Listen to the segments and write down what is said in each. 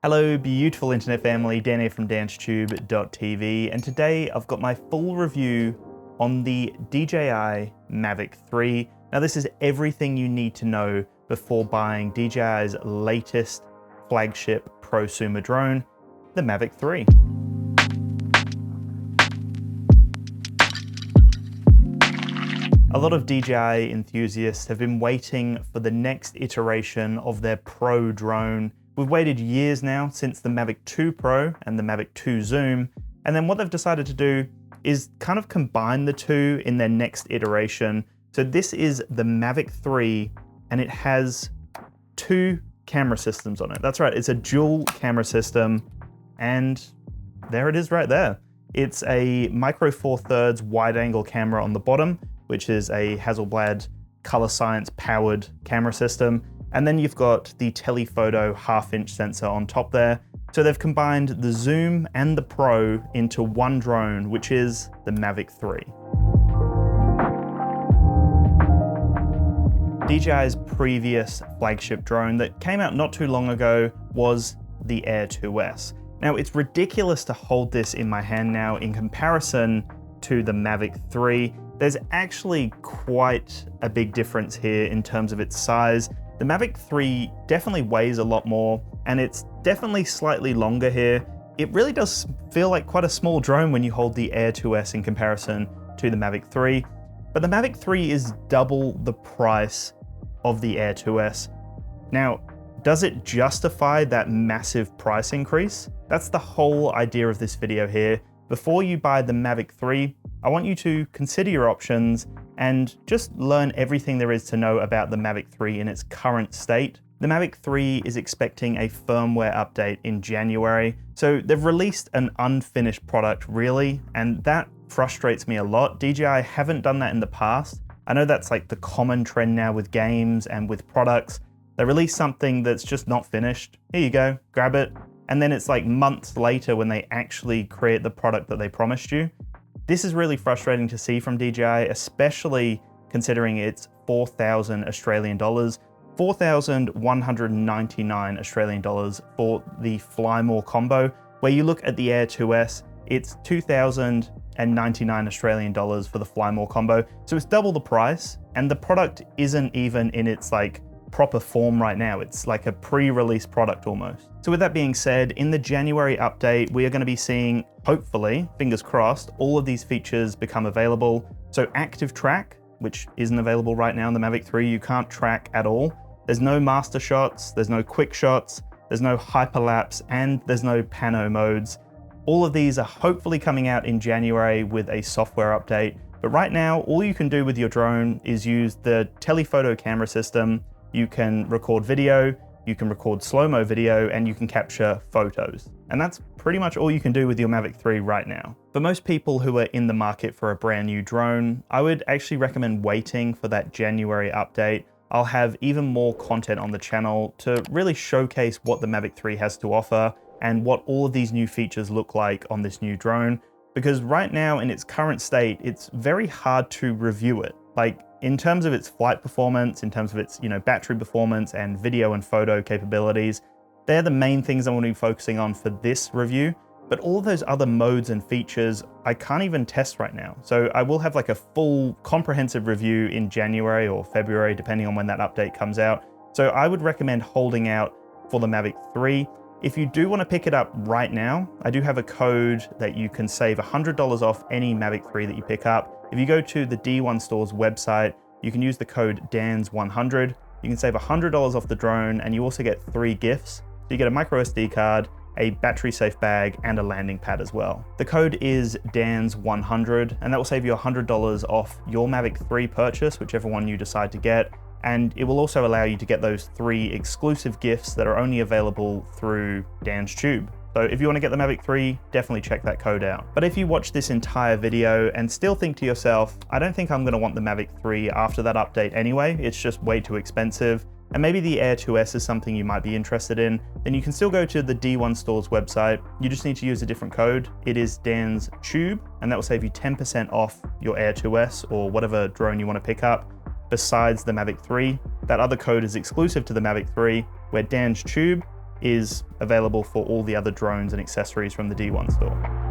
Hello beautiful internet family, Dan here from DansTube.TV, and today I've got my full review on the DJI Mavic 3. Now this is everything you need to know before buying DJI's latest flagship prosumer drone, the Mavic 3. A lot of DJI enthusiasts have been waiting for the next iteration of their Pro drone. We've waited years now since the Mavic 2 Pro and the Mavic 2 Zoom, and then what they've decided to do is kind of combine the two in their next iteration. So this is the Mavic 3, and it has two camera systems on it. That's right, it's a dual camera system, and there it is right there. It's a micro four thirds wide angle camera on the bottom, which is a Hasselblad Color Science powered camera system. And then you've got the telephoto half-inch sensor on top there. So they've combined the Zoom and the Pro into one drone, which is the Mavic 3. DJI's previous flagship drone that came out not too long ago was the Air 2S. Now it's ridiculous to hold this in my hand now in comparison to the Mavic 3. There's actually quite a big difference here in terms of its size. The Mavic 3 definitely weighs a lot more, and it's definitely slightly longer here. It really does feel like quite a small drone when you hold the Air 2S in comparison to the Mavic 3. But the Mavic 3 is double the price of the Air 2S. Now, does it justify that massive price increase? That's the whole idea of this video here. Before you buy the Mavic 3, I want you to consider your options and just learn everything there is to know about the Mavic 3 in its current state. The Mavic 3 is expecting a firmware update in January, so they've released an unfinished product really, and that frustrates me a lot. DJI haven't done that in the past. I know that's like the common trend now with games and with products. They release something that's just not finished. Here you go, grab it. And then it's like months later when they actually create the product that they promised you. This is really frustrating to see from DJI, especially considering it's 4,000 Australian dollars, 4,199 Australian dollars for the Fly More combo. Where you look at the Air 2S, it's 2,099 Australian dollars for the Fly More combo. So it's double the price, and the product isn't even in its like proper form right now. It's like a pre-release product almost. So with that being said, in the January update, we are going to be seeing, hopefully, fingers crossed, all of these features become available. So active track, which isn't available right now in the Mavic 3, you can't track at all. There's no master shots, there's no quick shots, there's no hyperlapse, and there's no pano modes. All of these are hopefully coming out in January with a software update. But right now, all you can do with your drone is use the telephoto camera system. You can record video, you can record slow-mo video, and you can capture photos. And that's pretty much all you can do with your Mavic 3 right now. For most people who are in the market for a brand new drone, I would actually recommend waiting for that January update. I'll have even more content on the channel to really showcase what the Mavic 3 has to offer and what all of these new features look like on this new drone. Because right now in its current state, it's very hard to review it. Like, in terms of its flight performance, in terms of its battery performance and video and photo capabilities, they're the main things I want to be focusing on for this review. But all of those other modes and features, I can't even test right now. So I will have like a full comprehensive review in January or February, depending on when that update comes out. So I would recommend holding out for the Mavic 3. If you do want to pick it up right now, I do have a code that you can save $100 off any Mavic 3 that you pick up. If you go to the D1 Store's website, you can use the code DANS100. You can save $100 off the drone, and you also get 3 gifts. So you get a micro SD card, a battery safe bag, and a landing pad as well. The code is DANS100, and that will save you $100 off your Mavic 3 purchase, whichever one you decide to get. And it will also allow you to get those 3 exclusive gifts that are only available through DansTube. So if you want to get the Mavic 3, definitely check that code out. But if you watch this entire video and still think to yourself, I don't think I'm going to want the Mavic 3 after that update anyway, it's just way too expensive, and maybe the Air 2S is something you might be interested in, then you can still go to the D1 Store's website. You just need to use a different code. It is DANSTube, and that will save you 10% off your Air 2S or whatever drone you want to pick up besides the Mavic 3. That other code is exclusive to the Mavic 3, where DANSTube is available for all the other drones and accessories from the D1 store.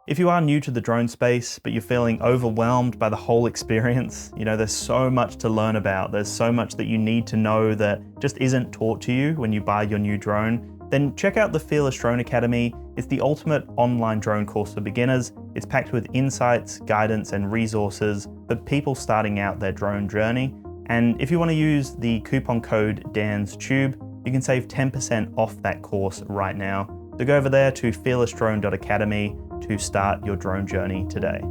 If you are new to the drone space, but you're feeling overwhelmed by the whole experience, you know, there's so much to learn about, there's so much that you need to know that just isn't taught to you when you buy your new drone, then check out the Fearless Drone Academy. It's the ultimate online drone course for beginners. It's packed with insights, guidance, and resources for people starting out their drone journey. And if you want to use the coupon code DANSTube, you can save 10% off that course right now. So go over there to fearlessdrone.academy to start your drone journey today.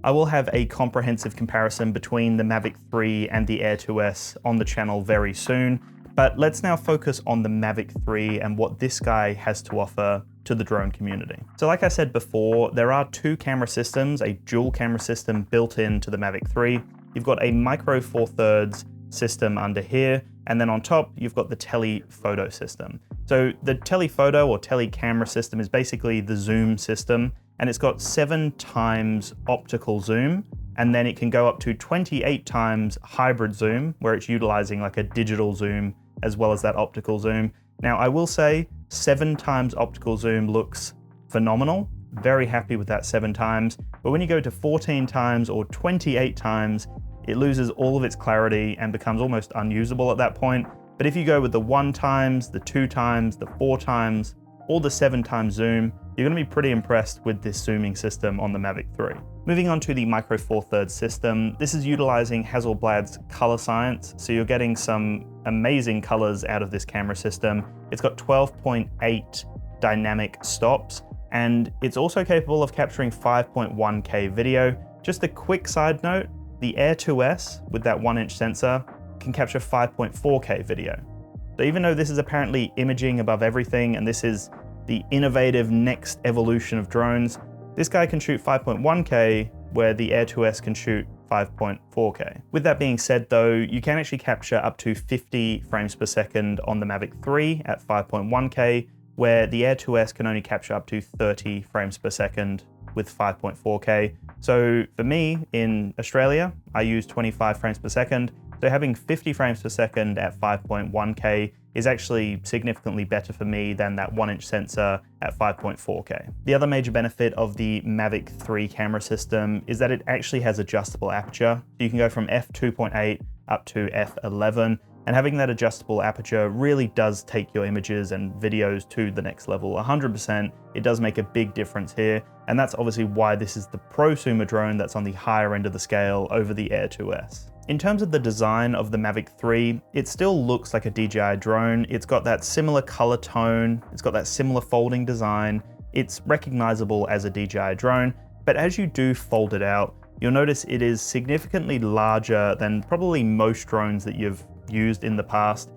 I will have a comprehensive comparison between the Mavic 3 and the Air 2S on the channel very soon, but let's now focus on the Mavic 3 and what this guy has to offer to the drone community. So like I said before, there are two camera systems, a dual camera system built into the Mavic 3. You've got a micro four thirds system under here, and then on top, you've got the telephoto system. So the telephoto or telecamera system is basically the zoom system, and it's got 7 times optical zoom, and then it can go up to 28 times hybrid zoom, where it's utilizing like a digital zoom as well as that optical zoom. Now, I will say 7 times optical zoom looks phenomenal. Very happy with that 7 times. But when you go to 14 times or 28 times, it loses all of its clarity and becomes almost unusable at that point. But if you go with the 1 times, the 2 times, the 4 times, or the 7 times zoom, you're gonna be pretty impressed with this zooming system on the Mavic 3. Moving on to the micro four thirds system, this is utilizing Hasselblad's color science. So you're getting some amazing colors out of this camera system. It's got 12.8 dynamic stops, and it's also capable of capturing 5.1K video. Just a quick side note, the Air 2S with that 1-inch sensor can capture 5.4K video. So even though this is apparently imaging above everything, and this is the innovative next evolution of drones, this guy can shoot 5.1K where the Air 2S can shoot 5.4K. With that being said though, you can actually capture up to 50 frames per second on the Mavic 3 at 5.1K, where the Air 2S can only capture up to 30 frames per second with 5.4K. So for me in Australia, I use 25 frames per second. So having 50 frames per second at 5.1K is actually significantly better for me than that 1-inch sensor at 5.4K. The other major benefit of the Mavic 3 camera system is that it actually has adjustable aperture. So you can go from f2.8 up to f11, and having that adjustable aperture really does take your images and videos to the next level. 100%, it does make a big difference here, and that's obviously why this is the prosumer drone that's on the higher end of the scale over the Air 2S. In terms of the design of the Mavic 3, it still looks like a DJI drone. It's got that similar color tone, it's got that similar folding design, it's recognizable as a DJI drone, but as you do fold it out, you'll notice it is significantly larger than probably most drones that you've used in the past.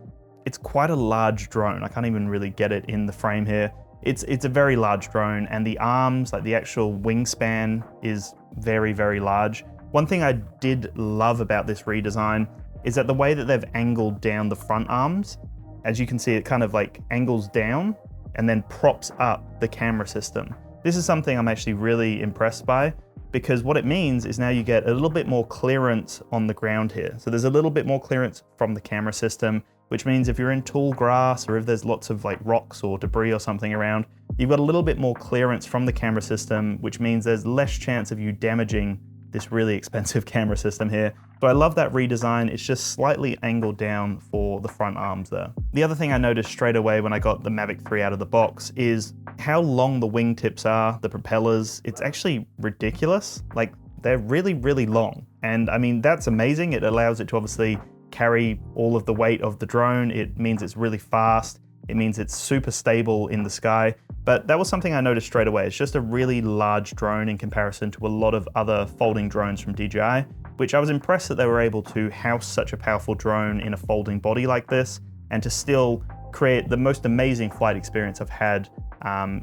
It's quite a large drone. I can't even really get it in the frame here. It's a very large drone, and the arms, like the actual wingspan, is very, very large. One thing I did love about this redesign is that the way that they've angled down the front arms, as you can see, it kind of like angles down and then props up the camera system. This is something I'm actually really impressed by, because what it means is now you get a little bit more clearance on the ground here. So there's a little bit more clearance from the camera system, which means if you're in tall grass or if there's lots of like rocks or debris or something around, you've got a little bit more clearance from the camera system, which means there's less chance of you damaging this really expensive camera system here. So I love that redesign. It's just slightly angled down for the front arms there. The other thing I noticed straight away when I got the Mavic 3 out of the box is how long the wingtips are, the propellers. It's actually ridiculous. Like, they're really, really long. And I mean, that's amazing. It allows it to obviously carry all of the weight of the drone. It means it's really fast. It means it's super stable in the sky. But that was something I noticed straight away. It's just a really large drone in comparison to a lot of other folding drones from DJI, which I was impressed that they were able to house such a powerful drone in a folding body like this, and to still create the most amazing flight experience I've had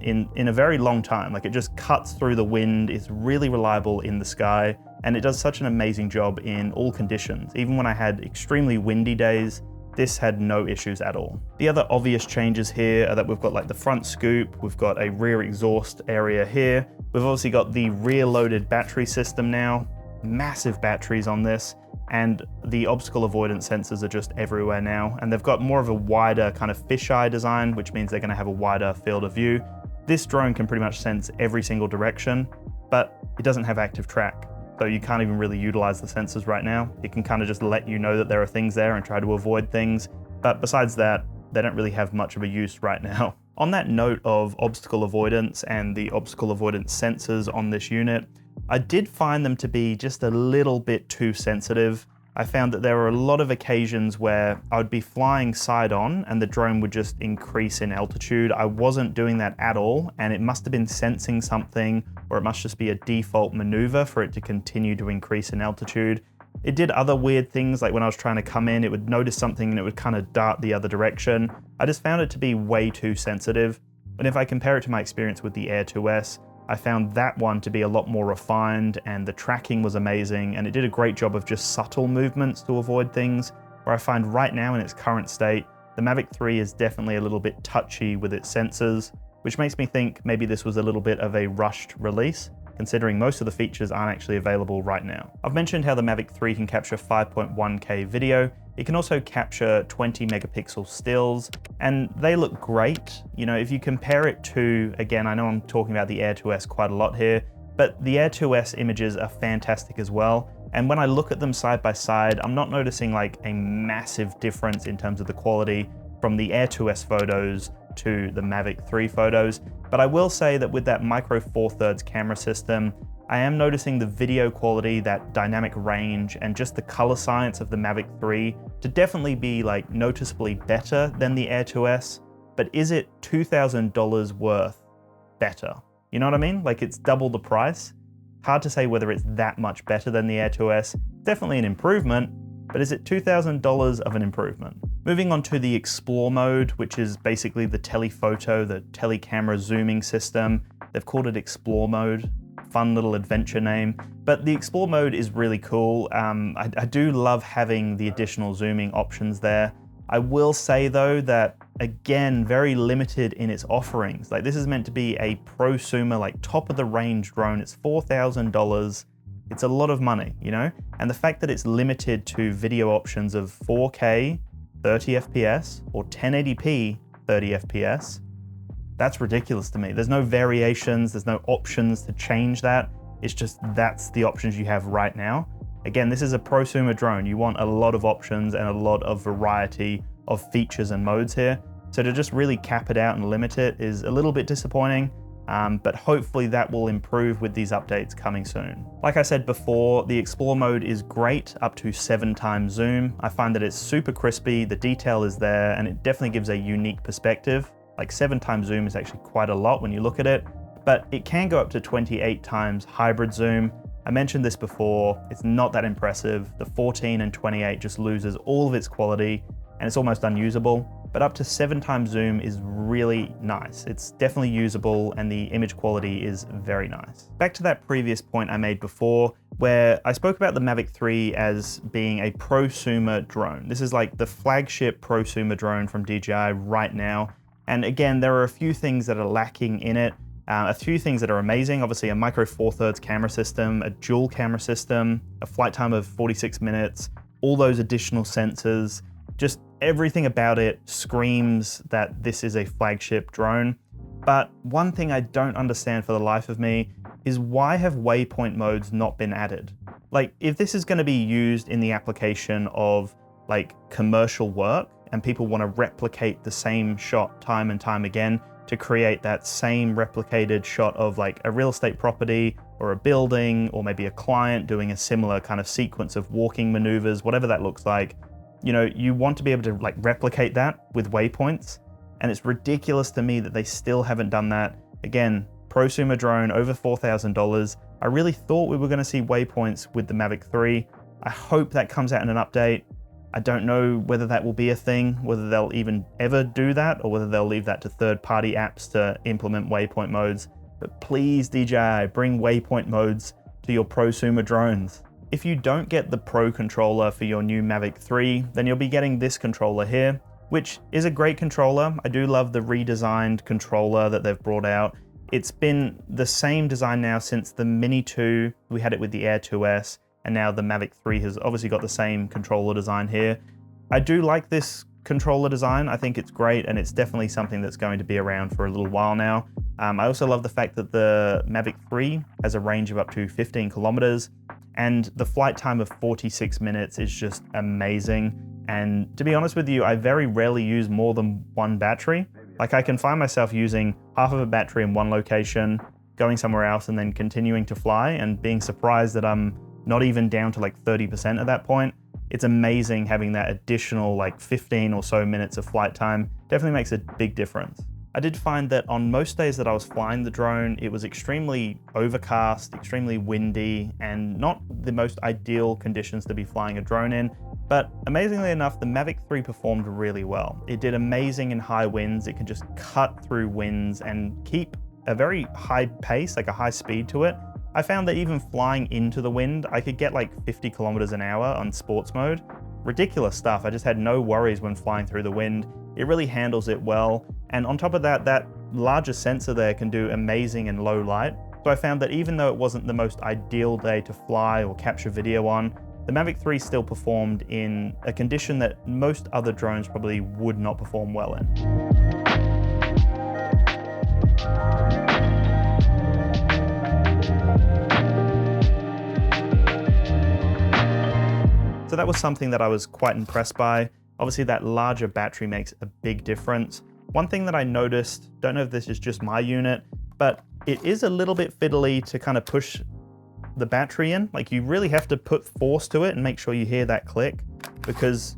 in a very long time. Like, it just cuts through the wind, it's really reliable in the sky, and it does such an amazing job in all conditions. Even when I had extremely windy days, this had no issues at all. The other obvious changes here are that we've got like the front scoop, we've got a rear exhaust area here, we've obviously got the rear loaded battery system now, massive batteries on this, and the obstacle avoidance sensors are just everywhere now. And they've got more of a wider kind of fisheye design, which means they're gonna have a wider field of view. This drone can pretty much sense every single direction, but it doesn't have active track. So you can't even really utilize the sensors right now. It can kind of just let you know that there are things there and try to avoid things. But besides that, they don't really have much of a use right now. On that note of obstacle avoidance and the obstacle avoidance sensors on this unit, I did find them to be just a little bit too sensitive. I found that there were a lot of occasions where I would be flying side on and the drone would just increase in altitude. I wasn't doing that at all, and it must have been sensing something, or it must just be a default maneuver for it to continue to increase in altitude. It did other weird things, like when I was trying to come in, it would notice something and it would kind of dart the other direction. I just found it to be way too sensitive. And if I compare it to my experience with the Air 2S, I found that one to be a lot more refined, and the tracking was amazing, and it did a great job of just subtle movements to avoid things, where I find right now in its current state, the Mavic 3 is definitely a little bit touchy with its sensors, which makes me think maybe this was a little bit of a rushed release, considering most of the features aren't actually available right now. I've mentioned how the Mavic 3 can capture 5.1K video. It can also capture 20 megapixel stills, and they look great. You know, if you compare it to, again, I know I'm talking about the Air 2S quite a lot here, but the Air 2S images are fantastic as well. And when I look at them side by side, I'm not noticing like a massive difference in terms of the quality from the Air 2S photos to the Mavic 3 photos. But I will say that with that micro four thirds camera system, I am noticing the video quality, that dynamic range, and just the color science of the Mavic 3 to definitely be like noticeably better than the Air 2S. But is it $2,000 worth better? You know what I mean? Like, it's double the price. Hard to say whether it's that much better than the Air 2S. Definitely an improvement, but is it $2,000 of an improvement? Moving on to the Explore mode, which is basically the telephoto, the telecamera zooming system. They've called it Explore mode. Fun little adventure name. But the Explore mode is really cool. I do love having the additional zooming options there. I will say though that, again, very limited in its offerings. Like, this is meant to be a prosumer, like top of the range drone. It's $4,000. It's a lot of money, you know? And the fact that it's limited to video options of 4K, 30 FPS, or 1080p, 30 FPS, that's ridiculous to me. There's no variations, there's no options to change that. It's just, that's the options you have right now. Again, this is a prosumer drone. You want a lot of options and a lot of variety of features and modes here. So to just really cap it out and limit it is a little bit disappointing, but hopefully that will improve with these updates coming soon. Like I said before, the Explore mode is great up to 7x zoom. I find that it's super crispy, the detail is there, and it definitely gives a unique perspective. Like 7x zoom is actually quite a lot when you look at it, but it can go up to 28x hybrid zoom. I mentioned this before, it's not that impressive. The 14 and 28 just loses all of its quality and it's almost unusable, but up to 7x zoom is really nice. It's definitely usable and the image quality is very nice. Back to that previous point I made before, where I spoke about the Mavic 3 as being a prosumer drone. This is like the flagship prosumer drone from DJI right now. And again, there are a few things that are lacking in it. A few things that are amazing, obviously a micro four thirds camera system, a dual camera system, a flight time of 46 minutes, all those additional sensors, just everything about it screams that this is a flagship drone. But one thing I don't understand for the life of me is why have waypoint modes not been added? Like, if this is going to be used in the application of like commercial work and people want to replicate the same shot time and time again to create that same replicated shot of like a real estate property or a building, or maybe a client doing a similar kind of sequence of walking maneuvers, whatever that looks like, you know, you want to be able to like replicate that with waypoints. And it's ridiculous to me that they still haven't done that. Again, prosumer drone over $4,000. I really thought we were going to see waypoints with the Mavic 3. I hope that comes out in an update. I don't know whether that will be a thing, whether they'll even ever do that, or whether they'll leave that to third-party apps to implement waypoint modes. But please, DJI, bring waypoint modes to your prosumer drones. If you don't get the Pro controller for your new Mavic 3, then you'll be getting this controller here, which is a great controller. I do love the redesigned controller that they've brought out. It's been the same design now since the Mini 2. We had it with the Air 2S. and now the Mavic 3 has obviously got the same controller design here. I do like this controller design. I think it's great, and it's definitely something that's going to be around for a little while now. I also love the fact that the Mavic 3 has a range of up to 15 kilometers, and the flight time of 46 minutes is just amazing. And to be honest with you, I very rarely use more than one battery. Like, I can find myself using half of a battery in one location, going somewhere else, and then continuing to fly, and being surprised that I'm not even down to like 30% at that point. It's amazing having that additional like 15 or so minutes of flight time. Definitely makes a big difference. I did find that on most days that I was flying the drone, it was extremely overcast, extremely windy, and not the most ideal conditions to be flying a drone in. But amazingly enough, the Mavic 3 performed really well. It did amazing in high winds. It can just cut through winds and keep a very high pace, like a high speed to it. I found that even flying into the wind, I could get like 50 kilometers an hour on sports mode. Ridiculous stuff. I just had no worries when flying through the wind. It really handles it well. And on top of that, that larger sensor there can do amazing in low light. So I found that even though it wasn't the most ideal day to fly or capture video on, the Mavic 3 still performed in a condition that most other drones probably would not perform well in. So that was something that I was quite impressed by. Obviously that larger battery makes a big difference. One thing that I noticed, don't know if this is just my unit, but it is a little bit fiddly to kind of push the battery in. Like, you really have to put force to it and make sure you hear that click, because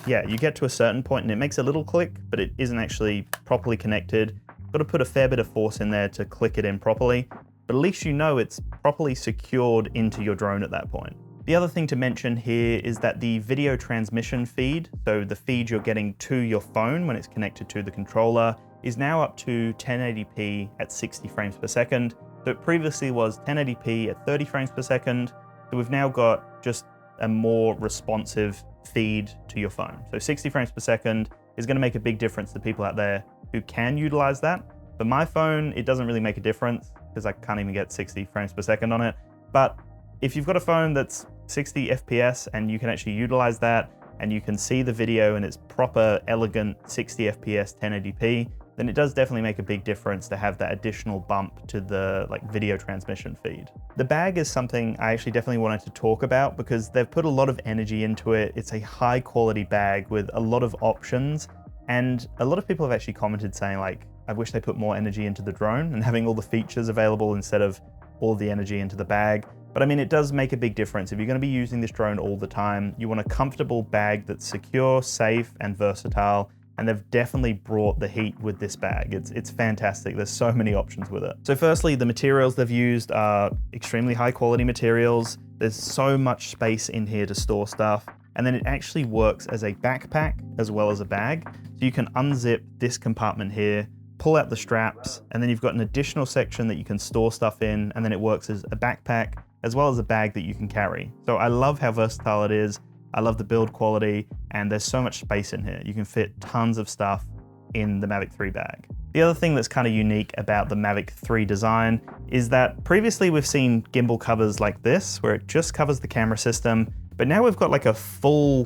yeah, you get to a certain point and it makes a little click, but it isn't actually properly connected. Got to put a fair bit of force in there to click it in properly, but at least you know it's properly secured into your drone at that point. The other thing to mention here is that the video transmission feed, so the feed you're getting to your phone when it's connected to the controller, is now up to 1080p at 60 frames per second. So it previously was 1080p at 30 frames per second. So we've now got just a more responsive feed to your phone. So 60 frames per second is going to make a big difference to people out there who can utilize that. For my phone, it doesn't really make a difference because I can't even get 60 frames per second on it. But if you've got a phone that's 60 FPS and you can actually utilize that, and you can see the video and it's proper, elegant 60 FPS 1080p, then it does definitely make a big difference to have that additional bump to the video transmission feed. The bag is something I actually definitely wanted to talk about because they've put a lot of energy into it. It's a high quality bag with a lot of options, and a lot of people have actually commented saying like, I wish they put more energy into the drone and having all the features available instead of all the energy into the bag. But I mean, it does make a big difference. If you're going to be using this drone all the time, you want a comfortable bag that's secure, safe, and versatile. And they've definitely brought the heat with this bag. It's fantastic. There's so many options with it. So firstly, the materials they've used are extremely high quality materials. There's so much space in here to store stuff. And then it actually works as a backpack as well as a bag. So you can unzip this compartment here, pull out the straps, and then you've got an additional section that you can store stuff in, and then it works as a backpack as well as a bag that you can carry. So I love how versatile it is. I love the build quality, and there's so much space in here. You can fit tons of stuff in the Mavic 3 bag. The other thing that's kind of unique about the Mavic 3 design is that previously we've seen gimbal covers like this, where it just covers the camera system, but now we've got like a full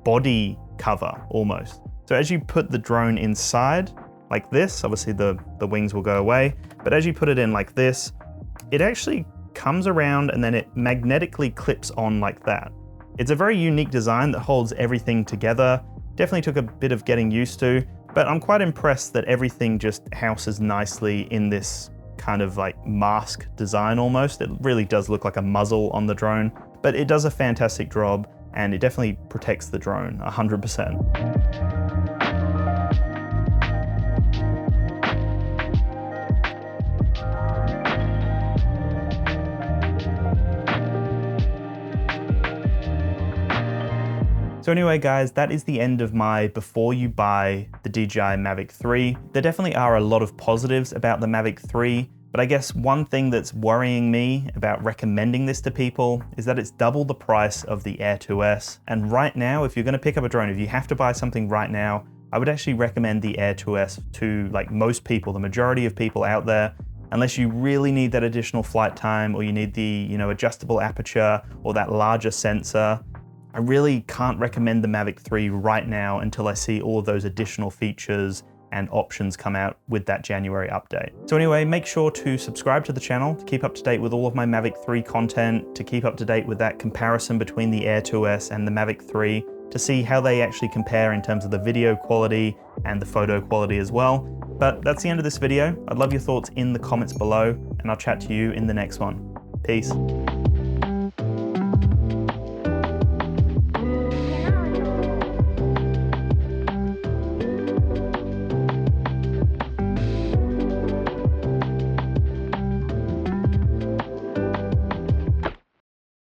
body cover almost. So as you put the drone inside like this, obviously the wings will go away, but as you put it in like this, it actually comes around and then it magnetically clips on like that. It's a very unique design that holds everything together. Definitely took a bit of getting used to, but I'm quite impressed that everything just houses nicely in this kind of mask design almost. It really does look like a muzzle on the drone, but it does a fantastic job and it definitely protects the drone 100%. So anyway guys, that is the end of my before you buy the DJI Mavic 3. There definitely are a lot of positives about the Mavic 3, but I guess one thing that's worrying me about recommending this to people is that it's double the price of the Air 2S. And right now, if you're gonna pick up a drone, if you have to buy something right now, I would actually recommend the Air 2S to most people, the majority of people out there. unless you really need that additional flight time, or you need the, adjustable aperture or that larger sensor, I really can't recommend the Mavic 3 right now until I see all of those additional features and options come out with that January update. So anyway, make sure to subscribe to the channel to keep up to date with all of my Mavic 3 content, to keep up to date with that comparison between the Air 2S and the Mavic 3, to see how they actually compare in terms of the video quality and the photo quality as well. But that's the end of this video. I'd love your thoughts in the comments below, and I'll chat to you in the next one. Peace.